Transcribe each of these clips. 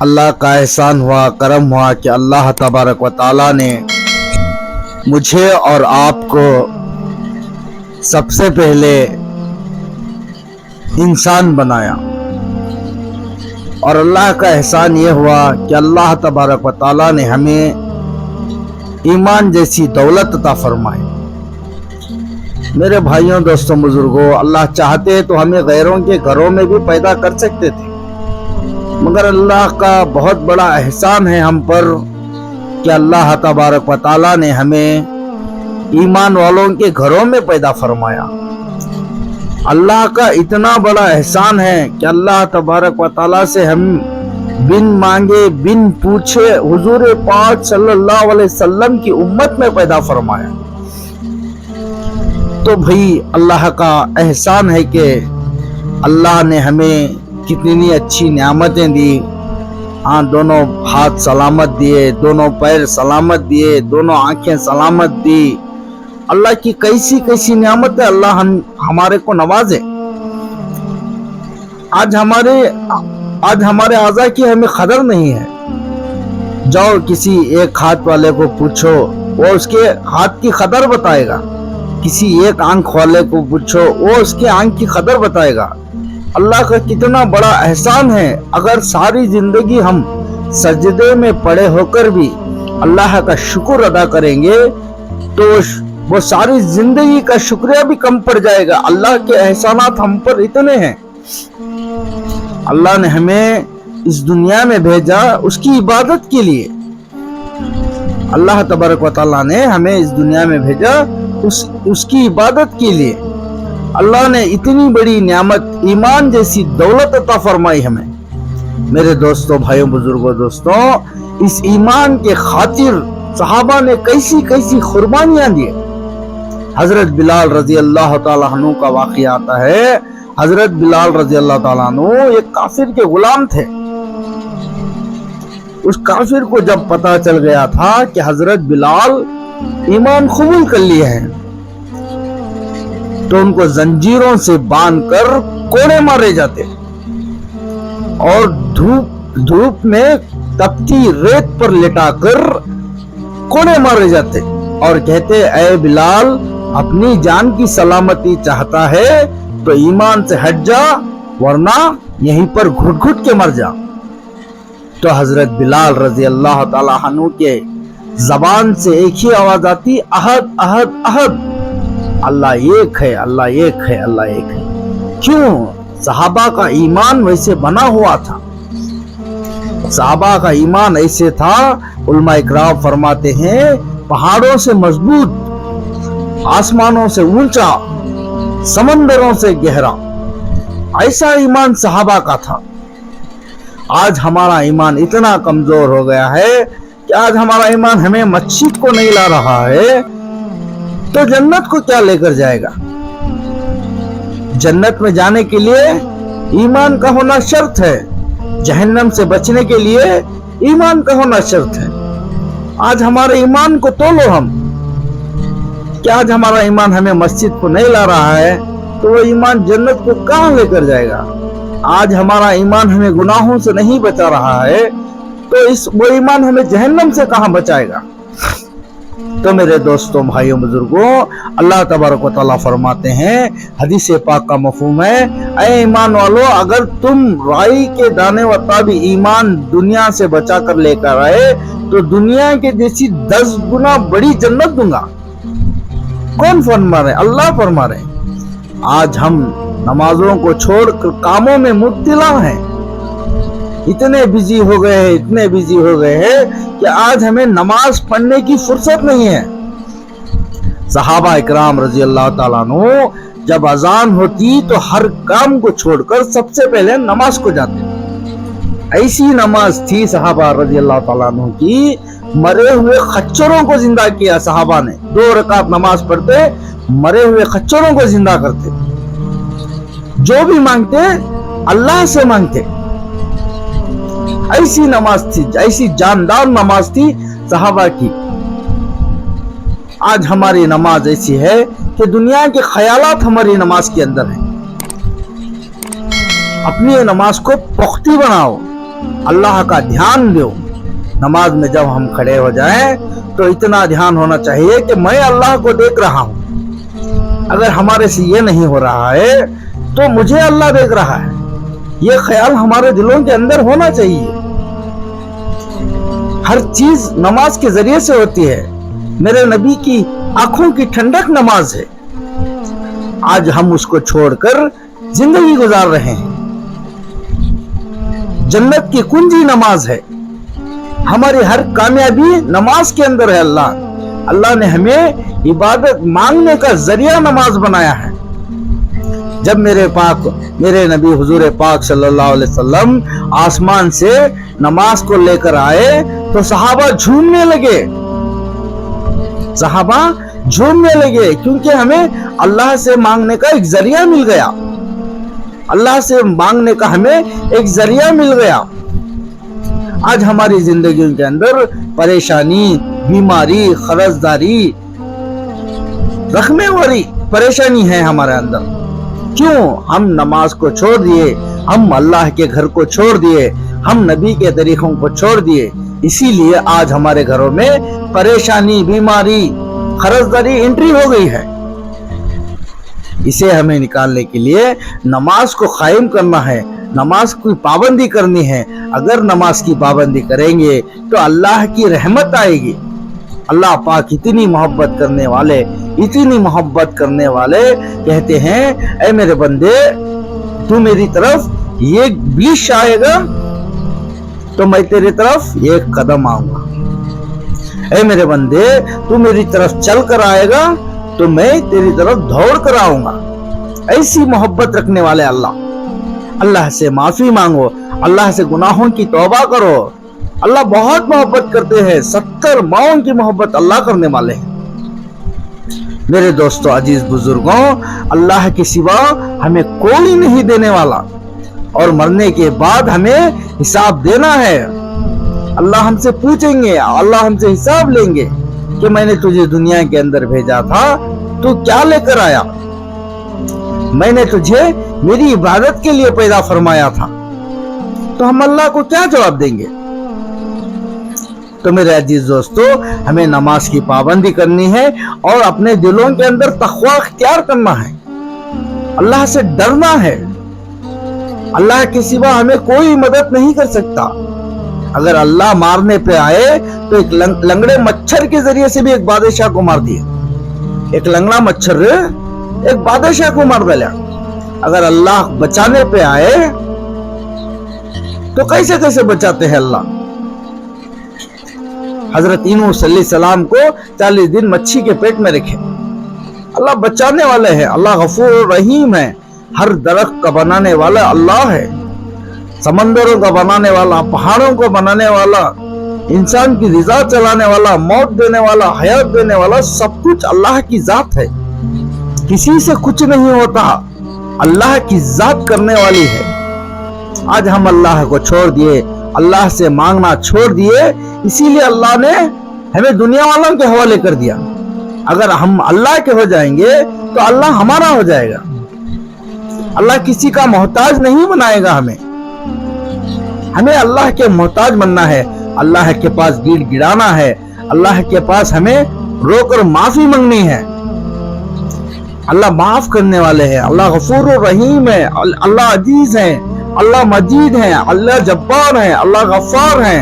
اللہ کا احسان ہوا، کرم ہوا کہ اللہ تبارک و تعالیٰ نے مجھے اور آپ کو سب سے پہلے انسان بنایا، اور اللہ کا احسان یہ ہوا کہ اللہ تبارک و تعالیٰ نے ہمیں ایمان جیسی دولت عطا فرمائی۔ میرے بھائیوں، دوستوں، بزرگوں، اللہ چاہتے تو ہمیں غیروں کے گھروں میں بھی پیدا کر سکتے تھے، مگر اللہ کا بہت بڑا احسان ہے ہم پر کہ اللہ تبارک و تعالیٰ نے ہمیں ایمان والوں کے گھروں میں پیدا فرمایا۔ اللہ کا اتنا بڑا احسان ہے کہ اللہ تبارک و تعالیٰ سے ہم بن مانگے بن پوچھے حضور پاک صلی اللہ علیہ وسلم کی امت میں پیدا فرمایا۔ تو بھئی اللہ کا احسان ہے کہ اللہ نے ہمیں کتنی اچھی نعمتیں دی، دونوں ہاتھ سلامت دیے، دونوں پیر سلامت دیے، دونوں آنکھیں سلامت دی۔ اللہ کی کیسی کیسی نعمت ہے، اللہ ہمارے کو نوازے۔ آج ہمارے اعضاء کی ہمیں قدر نہیں ہے۔ جاؤ کسی ایک ہاتھ والے کو پوچھو، وہ اس کے ہاتھ کی قدر بتائے گا۔ کسی ایک آنکھ والے کو پوچھو، وہ اس کے آنکھ کی قدر بتائے گا۔ اللہ کا کتنا بڑا احسان ہے۔ اگر ساری زندگی ہم سجدے میں پڑے ہو کر بھی اللہ کا شکر ادا کریں گے تو وہ ساری زندگی کا شکریہ بھی کم پڑ جائے گا۔ اللہ کے احسانات ہم پر اتنے ہیں۔ اللہ نے ہمیں اس دنیا میں بھیجا اس کی عبادت کے لیے۔ اللہ تبارک و تعالیٰ نے ہمیں اس دنیا میں بھیجا اس کی عبادت کے لیے۔ اللہ نے اتنی بڑی نعمت ایمان جیسی دولت عطا فرمائی ہمیں۔ میرے دوستوں، بھائیوں، بزرگوں، دوستوں، اس ایمان کے خاطر صحابہ نے کیسی کیسی قربانیاں دی۔ حضرت بلال رضی اللہ تعالیٰ عنہ کا واقعہ آتا ہے۔ حضرت بلال رضی اللہ تعالیٰ عنہ ایک کافر کے غلام تھے۔ اس کافر کو جب پتا چل گیا تھا کہ حضرت بلال ایمان قبول کر لیے ہیں تو ان کو زنجیروں سے باندھ کر کوڑے مارے جاتے اور دھوپ میں تپتی ریت پر لٹا کر کوڑے مارے جاتے اور کہتے، اے بلال، اپنی جان کی سلامتی چاہتا ہے تو ایمان سے ہٹ جا، ورنہ یہیں پر گھٹ گھٹ کے مر جا۔ تو حضرت بلال رضی اللہ تعالیٰ عنہ کے زبان سے ایک ہی آواز آتی، احد احد احد، اللہ ایک ہے، اللہ ایک ہے، اللہ ایک ہے۔ کیوں؟ صحابہ کا ایمان ویسے بنا ہوا تھا۔ صحابہ کا ایمان ایسے تھا، علماء اکرام فرماتے ہیں، پہاڑوں سے مضبوط، آسمانوں سے اونچا، سمندروں سے گہرا، ایسا ایمان صحابہ کا تھا۔ آج ہمارا ایمان اتنا کمزور ہو گیا ہے کہ آج ہمارا ایمان ہمیں مسجد کو نہیں لا رہا ہے تو جنت کو کیا لے کر جائے گا؟ جنت میں جانے کے لیے ایمان کا ہونا شرط ہے، جہنم سے بچنے کے لیے ایمان کا ہونا شرط ہے۔ آج ہمارے ایمان کو تولو ہم کہ آج ہمارا ایمان ہمیں مسجد کو نہیں لا رہا ہے تو وہ ایمان جنت کو کہاں لے کر جائے گا؟ آج ہمارا ایمان ہمیں گناہوں سے نہیں بچا رہا ہے تو وہ ایمان ہمیں جہنم سے کہاں بچائے گا؟ تو میرے دوستوں، بھائیوں، بزرگوں، اللہ تبارک و تعالیٰ فرماتے ہیں، حدیث پاک کا مفہوم ہے، اے ایمان والو، اگر تم رائی کے دانے و تابع ایمان دنیا سے بچا کر لے کر آئے تو دنیا کے جیسی 10 گنا بڑی جنت دوں گا۔ کون فرما رہے؟ اللہ فرما رہے۔ آج ہم نمازوں کو چھوڑ کر کاموں میں مبتلا ہیں، اتنے بزی ہو گئے ہیں کہ آج ہمیں نماز پڑھنے کی فرصت نہیں ہے۔ صحابہ اکرام رضی اللہ تعالیٰ عنہ جب اذان ہوتی تو ہر کام کو چھوڑ کر سب سے پہلے نماز کو جاتے۔ ایسی نماز تھی صحابہ رضی اللہ تعالیٰ عنہ کی، مرے ہوئے خچروں کو زندہ کیا صحابہ نے۔ 2 رکعت نماز پڑھتے، مرے ہوئے خچروں کو زندہ کرتے، جو بھی مانگتے اللہ سے مانگتے۔ ایسی نماز تھی، ایسی جاندار نماز تھی صحابہ کی۔ آج ہماری نماز ایسی ہے کہ دنیا کے خیالات ہماری نماز کے اندر ہیں۔ اپنی نماز کو پختی بناؤ، अल्लाह का ध्यान दो। नमाज में जब हम खड़े हो जाएं तो इतना ध्यान होना चाहिए कि मैं अल्लाह को देख रहा हूं। अगर हमारे से ये नहीं हो रहा है तो मुझे अल्लाह देख रहा है, ये ख्याल हमारे दिलों के अंदर होना चाहिए। हर चीज नमाज के जरिए से होती है। मेरे नबी की आंखों की ठंडक नमाज है। आज हम उसको छोड़कर जिंदगी गुजार रहे हैं। जन्नत की कुंजी नमाज है। हमारी हर कामयाबी नमाज के अंदर है। अल्लाह ने हमें इबादत मांगने का जरिया नमाज बनाया है। जब मेरे नबी हुजूर पाक सल्लल्लाहु अलैहि वसल्लम आसमान से नमाज को लेकर आए तो सहाबा झूमने लगे, क्योंकि हमें अल्लाह से मांगने का एक जरिया मिल गया। अल्लाह से मांगने का हमें एक जरिया मिल गया। आज हमारी जिंदगी के अंदर परेशानी, बीमारी, खर्चदारी, रखने वाली परेशानी है हमारे अंदर। क्यों? हम नमाज को छोड़ दिए, हम अल्लाह के घर को छोड़ दिए, हम नबी के तरीकों को छोड़ दिए। इसीलिए आज हमारे घरों में परेशानी, बीमारी, खर्चदारी एंट्री हो गई है। इसे हमें निकालने के लिए नमाज को कायम करना है, नमाज की पाबंदी करनी है। अगर नमाज की पाबंदी करेंगे तो अल्लाह की रहमत आएगी। अल्लाह पाक इतनी मोहब्बत करने वाले कहते हैं, ऐ मेरे बंदे, तू मेरी तरफ ये बीच आएगा तो मैं तेरी तरफ एक कदम आऊंगा। ऐ मेरे बंदे, तू मेरी तरफ चल कर आएगा तो मैं तेरी तरफ दौड़ कर आऊंगा। ऐसी मोहब्बत रखने वाले अल्लाह से माफी मांगो, अल्लाह से गुनाहों की तौबा करो। अल्लाह बहुत मोहब्बत करते हैं। 70 माओं की मोहब्बत अल्लाह करने वाले हैं। मेरे दोस्तों, अजीज बुजुर्गों, अल्लाह के सिवा हमें कोई नहीं देने वाला और मरने के बाद हमें हिसाब देना है। अल्लाह हमसे पूछेंगे, अल्लाह हमसे हिसाब लेंगे कि मैंने तुझे दुनिया के अंदर भेजा था, तू क्या लेकर आया? मैंने तुझे मेरी इबादत के लिए पैदा फरमाया था, तो हम अल्लाह को क्या जवाब देंगे? तो मेरे अजीज दोस्तों, हमें नमाज की पाबंदी करनी है और अपने दिलों के अंदर तक़वा इख्तियार करना है। अल्लाह से डरना है। अल्लाह के सिवा हमें कोई मदद नहीं कर सकता। अगर अल्लाह मारने पे आए तो एक लंगड़े मच्छर के जरिए से भी एक बादशाह को मार दिया। एक लंगड़ा मच्छर एक बादशाह को मार डाला। अगर अल्लाह बचाने पे आए तो कैसे कैसे बचाते हैं अल्लाह। हजरत यूनुस अलैहिस्सलाम को 40 दिन मच्छी के पेट में रखे। अल्लाह बचाने वाले हैं। अल्लाह गफूर रहीम है। हर दरख्त का बनाने वाला अल्लाह है। समंदरों का बनाने वाला, पहाड़ों को बनाने वाला, इंसान की रिजा चलाने वाला, मौत देने वाला, हयात देने वाला, सब कुछ अल्लाह की जात है। किसी से कुछ नहीं होता, अल्लाह की जात करने वाली है। आज हम अल्लाह को छोड़ दिए, अल्लाह से मांगना छोड़ दिए, इसीलिए अल्लाह ने हमें दुनिया वालों के हवाले कर दिया। अगर हम अल्लाह के हो जाएंगे तो अल्लाह हमारा हो जाएगा। अल्लाह किसी का मोहताज नहीं बनाएगा। हमें अल्लाह के मोहताज बनना है। अल्लाह के पास गिड़गिड़ाना है। अल्लाह के पास हमें रोकर माफी मांगनी है। अल्लाह माफ करने वाले हैं। अल्लाह गफूर रहीम है। अल्लाह अजीज है। अल्लाह मजीद है। अल्लाह जब्बार है। अल्लाह गफ्फार है।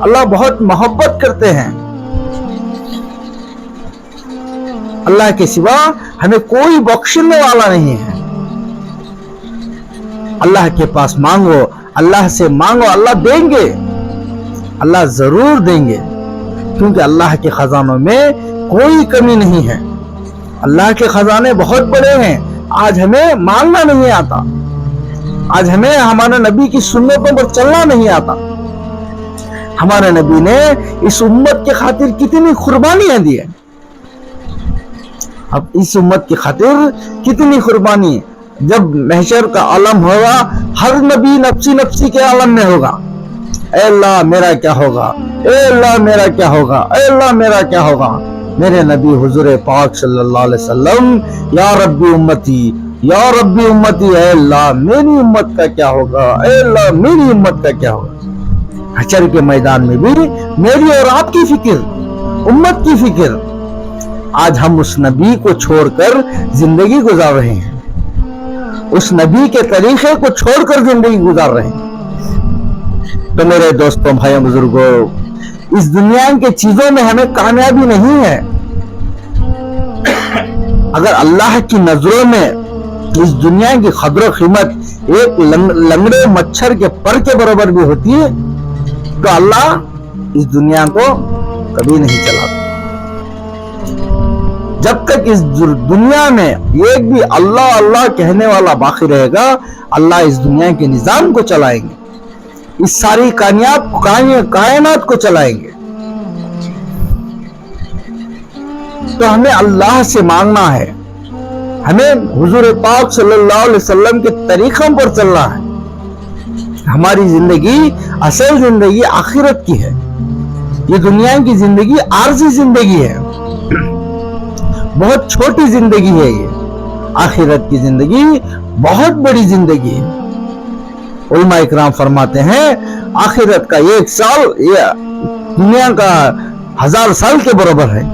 अल्लाह बहुत मोहब्बत करते हैं। अल्लाह के सिवा हमें कोई बख्शने वाला नहीं है। अल्लाह के पास मांगो, अल्लाह से मांगो, अल्लाह देंगे। अल्लाह जरूर देंगे, क्योंकि अल्लाह के खजानों में कोई कमी नहीं है। अल्लाह के खजाने बहुत बड़े हैं। आज हमें मांगना नहीं आता। आज हमें हमारे नबी की सुन्नतों पर चलना नहीं आता। हमारे नबी ने इस उम्मत के खातिर कितनी कुर्बानियां दी है। अब इस उम्मत की खातिर कितनी कुर्बानी। जब महशर का आलम होगा, हर नबी नफ्सी नफ्सी के आलम में होगा। ऐ अल्लाह मेरा क्या होगा, ऐ अल्लाह मेरा क्या होगा, ऐ अल्लाह मेरा क्या होगा। मेरे नबी हुजूर पाक सल्लल्लाहु अलैहि वसल्लम, या रब्बी उम्मती या रब्बी उम्मती, ऐ अल्लाह मेरी उम्मत का क्या होगा, ऐ अल्लाह मेरी उम्मत का क्या होगा। हशर के मैदान में भी मेरी और आपकी फिक्र, उम्मत की फिक्र। आज हम उस नबी को छोड़कर जिंदगी गुजार रहे हैं, उस नबी के तरीके को छोड़कर जिंदगी गुजार रहे हैं। तो मेरे दोस्तों, भाइयों, बुजुर्गों, इस दुनिया के चीजों में हमें कामयाबी नहीं है। अगर अल्लाह की नजरों में इस दुनिया की कदर कीमत एक लंगड़े मच्छर के पर के बराबर भी होती है तो अल्लाह इस दुनिया को कभी नहीं चलाता। जब तक इस दुनिया में एक भी अल्लाह अल्लाह कहने वाला बाकी रहेगा, अल्लाह इस दुनिया के निजाम को चलाएंगे, इस सारी कायनात को चलाएंगे। तो हमें अल्लाह से मांगना है, हमें हुजूर पाक सल्लल्लाहु अलैहि वसल्लम के तरीकों पर चलना है। हमारी जिंदगी असल जिंदगी आखिरत की है, ये दुनिया की जिंदगी आरजी जिंदगी है, बहुत छोटी जिंदगी है। ये आखिरत की जिंदगी बहुत बड़ी जिंदगी है। उलमा इकराम फरमाते हैं आखिरत का 1 साल ये दुनिया का 1000 साल के बराबर है।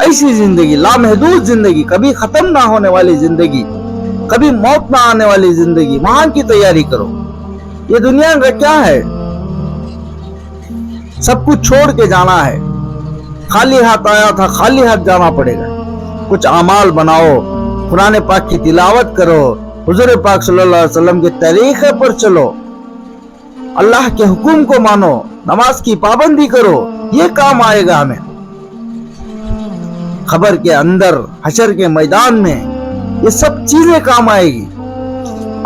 ऐसी जिंदगी, लामहदूद जिंदगी, कभी खत्म ना होने वाली जिंदगी, कभी मौत ना आने वाली जिंदगी, वहां की तैयारी करो। ये दुनिया का क्या है, सब कुछ छोड़ के जाना है। खाली हाथ आया था, खाली हाथ जाना पड़ेगा। कुछ अमाल बनाओ, कुरान पाक की तिलावत करो, हुजूर पाक सल्लल्लाहु अलैहि वसल्लम के तरीके पर चलो, अल्लाह के हुक्म को मानो, नमाज की पाबंदी करो, ये काम आएगा हमें। खबर के अंदर, हशर के मैदान में ये सब चीजें काम आएगी।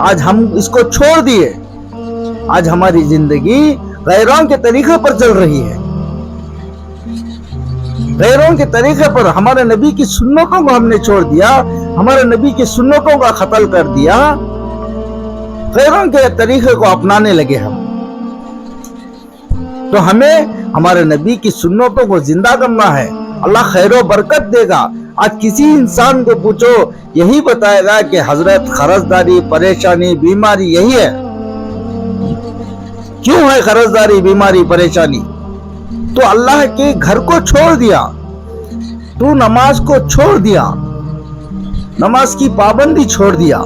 आज हम इसको छोड़ दिए, आज हमारी जिंदगी गैरों के तरीके पर चल रही है। गैरों के तरीके पर हमारे नबी की सुन्नतों को हमने छोड़ दिया, हमारे नबी की सुन्नतों का कत्ल कर दिया, गैरों के तरीके को अपनाने लगे हम। तो हमें हमारे नबी की सुन्नतों को जिंदा करना है, अल्लाह खैरो बरकत देगा। आज किसी इंसान को पूछो, यही बताएगा कि हजरत खरजदारी, परेशानी, बीमारी यही है। क्यों है खरजदारी, बीमारी, परेशानी? तो अल्लाह के घर को छोड़ दिया, तू नमाज को छोड़ दिया, नमाज की पाबंदी छोड़ दिया,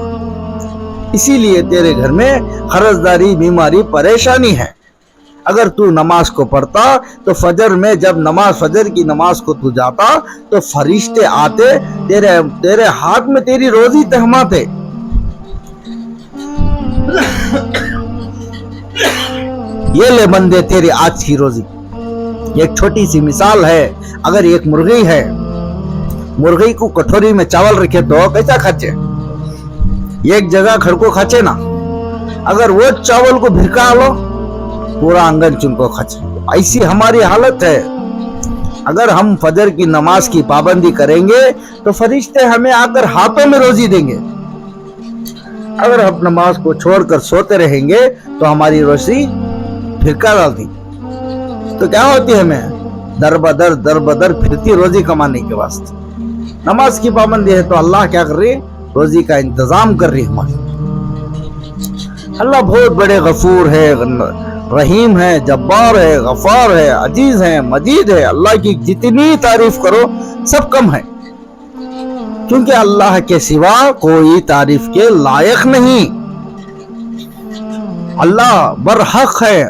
इसीलिए तेरे घर में खरजदारी, बीमारी, परेशानी है। अगर तू नमाज को पढ़ता तो फजर में जब फजर की नमाज को तू जाता तो फरिश्ते आते, तेरे हाथ में तेरी रोजी तहमाते। ये ले बंदे तेरी आज की रोजी। एक छोटी सी मिसाल है, अगर एक मुर्गी है, मुर्गी को कटोरी में चावल रखे तो कैसा खाचे? एक जगह खड़को खाचे ना। अगर वो चावल को भिरका लो, पूरा आंगन चुनको खाचे। ऐसी हमारी हालत है। अगर हम फजर की नमाज की पाबंदी करेंगे तो फरिश्ते हमें आकर हाथों में रोजी देंगे। अगर हम नमाज को छोड़कर सोते रहेंगे तो हमारी रोजी फिरका डालती। तो क्या होती है, हमें दर बदर फिरती रोजी कमाने के वास्ते। नमाज की पाबंदी है तो अल्लाह क्या कर रही है, रोजी का इंतजाम कर रही है हमारी। अल्लाह बहुत बड़े गफूर है, रहीम है, जब्बार है, गफार है, अजीज है, मजीद है। अल्लाह की जितनी तारीफ करो सब कम है, क्योंकि अल्लाह के सिवा कोई तारीफ के लायक नहीं। अल्लाह बरहक है,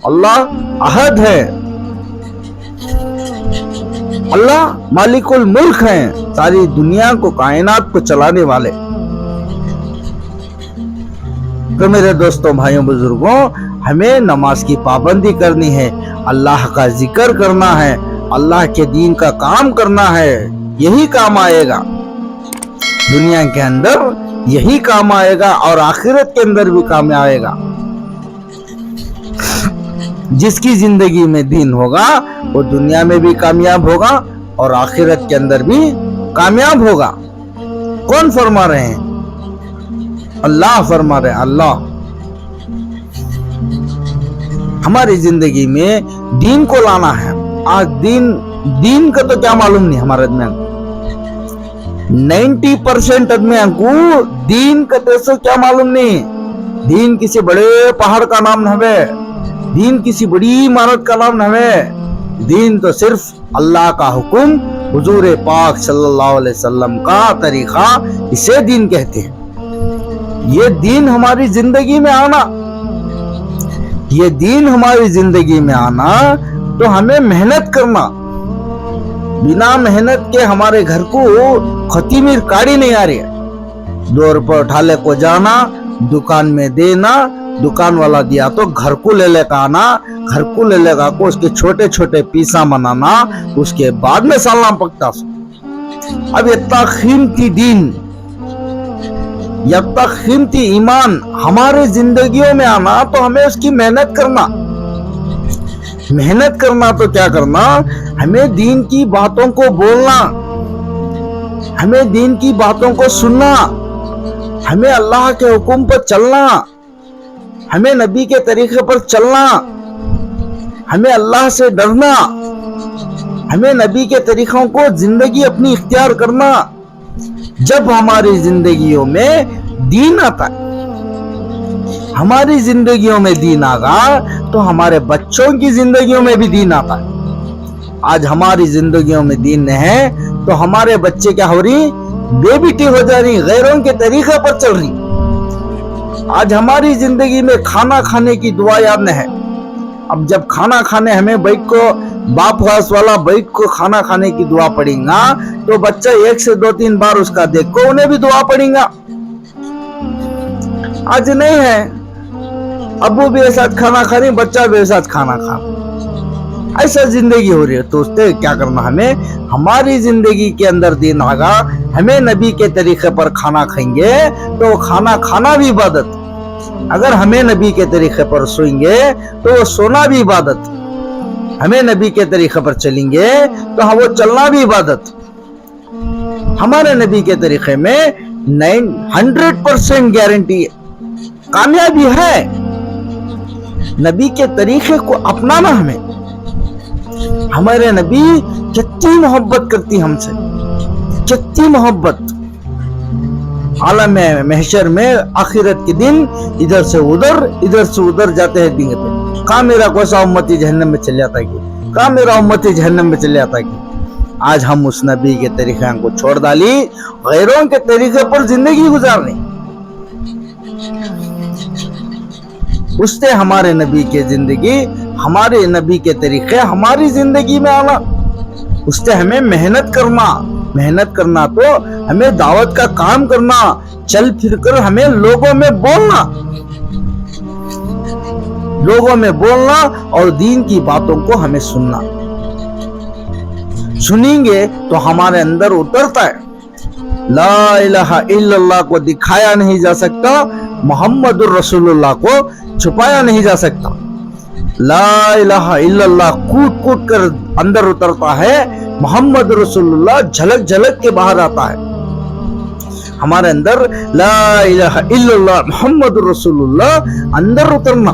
अल्लाह अहद है, अल्लाह मालिकुल मुल्क है, सारी दुनिया को, कायनात को चलाने वाले। तो मेरे दोस्तों, भाइयों, बुजुर्गों, हमें नमाज की पाबंदी करनी है, अल्लाह का जिक्र करना है, अल्लाह के दीन का काम करना है। यही काम आएगा दुनिया के अंदर, यही काम आएगा और आखिरत के अंदर भी काम आएगा। जिसकी जिंदगी में दीन होगा वो दुनिया में भी कामयाब होगा और आखिरत के अंदर भी कामयाब होगा। कौन फरमा रहे हैं? अल्लाह फरमा रहे हैं। अल्लाह हमारी जिंदगी में दीन को लाना है। आज दीन का तो क्या मालूम नहीं हमारे में। 90% आदमियों को दीन का तेसो क्या मालूम नहीं। दीन किसी बड़े पहाड़ का नाम न है, दीन किसी बड़ी इमारत का नाम न है। दीन तो सिर्फ अल्लाह का हुक्म, हुजूर पाक सल्लल्लाहु अलैहि वसल्लम का तरीका, इसे दीन कहते हैं। ये दीन हमारी जिंदगी में आना, ये दीन हमारी जिंदगी में आना तो हमें मेहनत करना। बिना मेहनत के हमारे घर को खतीमीर काड़ी नहीं आ रही है। 2 रुपये उठाले को जाना, दुकान में देना, दुकान वाला दिया तो घर को ले लेकर आना, घर को ले लेगा को उसके छोटे छोटे पीसा बनाना, उसके बाद में सालना पकता। अब इतना कीमती दीन, इतना कीमती ईमान हमारे जिंदगियों में आना तो हमें उसकी मेहनत करना। मेहनत करना तो क्या करना, हमें दीन की बातों को बोलना, हमें दीन की बातों को सुनना, हमें अल्लाह के हुक्म पर चलना, हमें नबी के तरीके पर चलना, हमें अल्लाह से डरना, हमें नबी के तरीकों को जिंदगी अपनी इख्तियार करना। जब हमारी जिंदगियों में दीन आता है, हमारी जिंदगियों में दीन आगा तो हमारे बच्चों की जिंदगियों में भी दीन आता है। आज हमारी जिंदगियों में दीन नहीं है तो हमारे बच्चे क्या हो रही, बेबिटी हो जा रही, गैरों के तरीके पर चल रही। आज हमारी जिंदगी में खाना खाने की दुआ याद नहीं है। अब जब खाना खाने हमें बैठ को बाप हास वाला बैठ को खाना खाने की दुआ पड़ेगा तो बच्चा 1 से 2-3 बार उसका देखो उन्हें भी दुआ पड़ेगा। आज नहीं है, अब्बू भी साथ खाना खा रही, बच्चा भी साथ खाना खा, ऐसा जिंदगी हो रही है। तो उससे क्या करना, हमें हमारी जिंदगी के अंदर दीन आगा, हमें नबी के तरीके पर खाना खाएंगे तो खाना खाना भी इबादत। अगर हमें नबी के तरीके पर सोएंगे तो वो सोना भी इबादत। हमें नबी के तरीके पर चलेंगे तो वो चलना भी इबादत। हमारे नबी के तरीके में 100% गारंटी कामयाबी है। नबी के तरीके को अपनाना, हमारे नबी कितनी मोहब्बत करती हमसे, कितनी मोहब्बत। आलम महशर में आखिरत के दिन इधर से उधर जाते हैं दिन पे। कहाँ मेरा कोई सा उम्मती जहन्नम में चले जाता है, कहाँ मेरा उम्मती जहन्नम में चले जाता है। आज हम उस नबी के तरीके को छोड़ डाली, गैरों के तरीके पर जिंदगी गुजारनी। उससे हमारे नबी के जिंदगी, हमारे नबी के तरीके हमारी जिंदगी में आना, उससे हमें मेहनत करना तो हमें दावत का काम करना, चल फिर कर हमें लोगों में बोलना और दीन की बातों को हमें सुनना। सुनेंगे तो हमारे अंदर उतरता है। ला इलाहा इल्लल्लाह को दिखाया नहीं जा सकता, मोहम्मदुर रसूलुल्लाह को छुपाया नहीं जा सकता। ला इलाहा इल्लल्लाह कूट कूट कर अंदर उतरता है, मोहम्मद रसूलुल्लाह झलक झलक के बाहर आता है। हमारे अंदर ला इलाहा इल्लल्लाह मोहम्मद रसूलुल्लाह अंदर उतरना।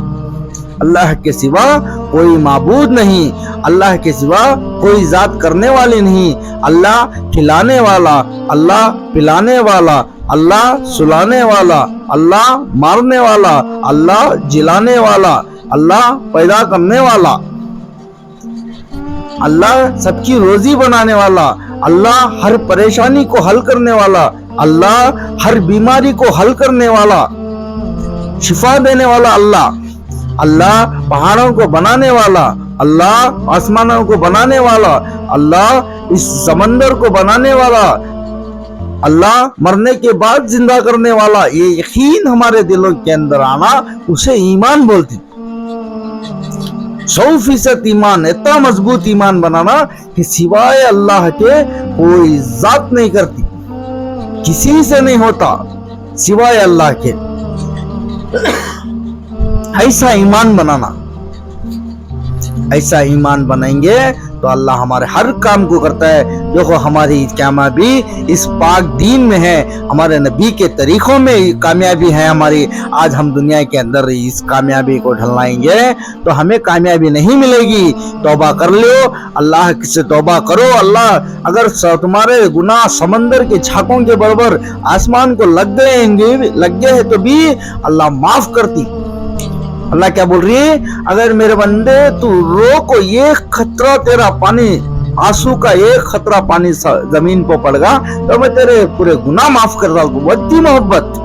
अल्लाह के सिवा कोई माबूद नहीं, अल्लाह के सिवा कोई जात करने वाली नहीं। अल्लाह खिलाने वाला, अल्लाह पिलाने वाला, अल्लाह सुलाने वाला, अल्लाह मारने वाला, अल्लाह जिलाने वाला, अल्लाह पैदा करने वाला, अल्लाह सबकी रोजी बनाने वाला, अल्लाह हर परेशानी को हल करने वाला, अल्लाह हर बीमारी को हल करने वाला, शिफा देने वाला, अल्लाह पहाड़ों को बनाने वाला, अल्लाह आसमानों को बनाने वाला, अल्लाह इस समंदर को बनाने वाला, अल्लाह मरने के बाद जिंदा करने वाला। ये यकीन हमारे दिलों के अंदर आना, उसे ईमान बोलते। 100% ईमान, इतना मजबूत ईमान बनाना कि सिवाय अल्लाह के कोई जात नहीं करती, किसी से नहीं होता सिवाय अल्लाह के। ऐसा ईमान बनाना, ऐसा ईमान बनाएंगे تو اللہ ہمارے ہر کام کو کرتا ہے. دیکھو ہماری کامیابی اس پاک دین میں ہے, ہمارے نبی کے طریقوں میں کامیابی ہے ہماری. آج ہم دنیا کے اندر اس کامیابی کو ڈھلائیں گے تو ہمیں کامیابی نہیں ملے گی. توبہ کر لو, اللہ سے توبہ کرو. اللہ اگر تمہارے گناہ سمندر کے جھاگوں کے برابر آسمان کو لگ گئے ہیں تو بھی اللہ معاف کرتی. اللہ کیا بول رہی ہے, اگر میرے بندے تو رو کو ایک خطرہ تیرا پانی, آنسو کا ایک خطرہ پانی زمین پہ پڑ گا تو میں تیرے پورے گناہ معاف کر ڈال دوں. وتی محبت.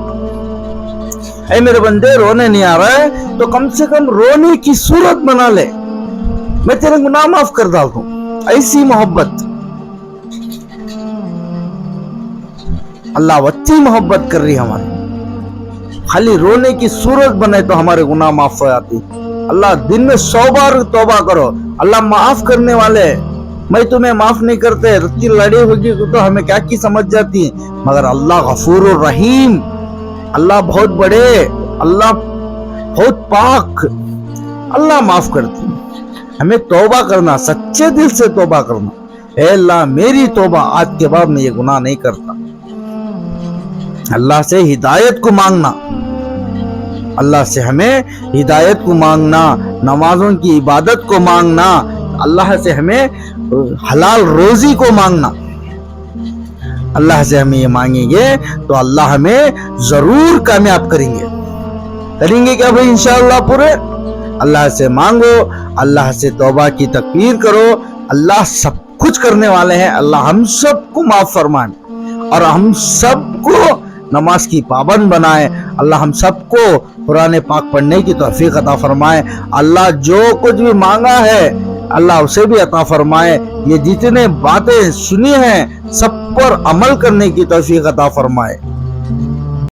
اے میرے بندے رونے نہیں آ رہا ہے تو کم سے کم رونے کی صورت بنا لے, میں تیرے گناہ معاف کر ڈال دوں. ایسی محبت اللہ وتی محبت کر رہی ہماری. خالی رونے کی صورت بنے تو ہمارے گناہ معاف ہو جاتی. اللہ دن میں 100 بار توبہ کرو, اللہ معاف کرنے والے. میں تمہیں معاف نہیں کرتے, رتی لڑی ہوگی تو ہمیں کیا کی سمجھ جاتی, مگر اللہ غفور الرحیم, اللہ بہت بڑے, اللہ بہت پاک, اللہ معاف کرتی. ہمیں توبہ کرنا, سچے دل سے توبہ کرنا. اے اللہ میری توبہ, آج کے بعد میں یہ گناہ نہیں کرتا. اللہ سے ہدایت کو مانگنا, اللہ سے ہمیں ہدایت کو مانگنا, نمازوں کی عبادت کو مانگنا, اللہ سے ہمیں حلال روزی کو مانگنا. اللہ سے ہمیں یہ مانگیں گے تو اللہ ہمیں ضرور کامیاب کریں گے. کریں گے کیا بھائی انشاءاللہ پورے. اللہ سے مانگو, اللہ سے توبہ کی تکبیر کرو. اللہ سب کچھ کرنے والے ہیں. اللہ ہم سب کو معاف فرمائے اور ہم سب کو نماز کی پابند بنائے. اللہ ہم سب کو قرآن پاک پڑھنے کی توفیق عطا فرمائے. اللہ جو کچھ بھی مانگا ہے اللہ اسے بھی عطا فرمائے. یہ جتنے باتیں سنی ہیں سب پر عمل کرنے کی توفیق عطا فرمائے.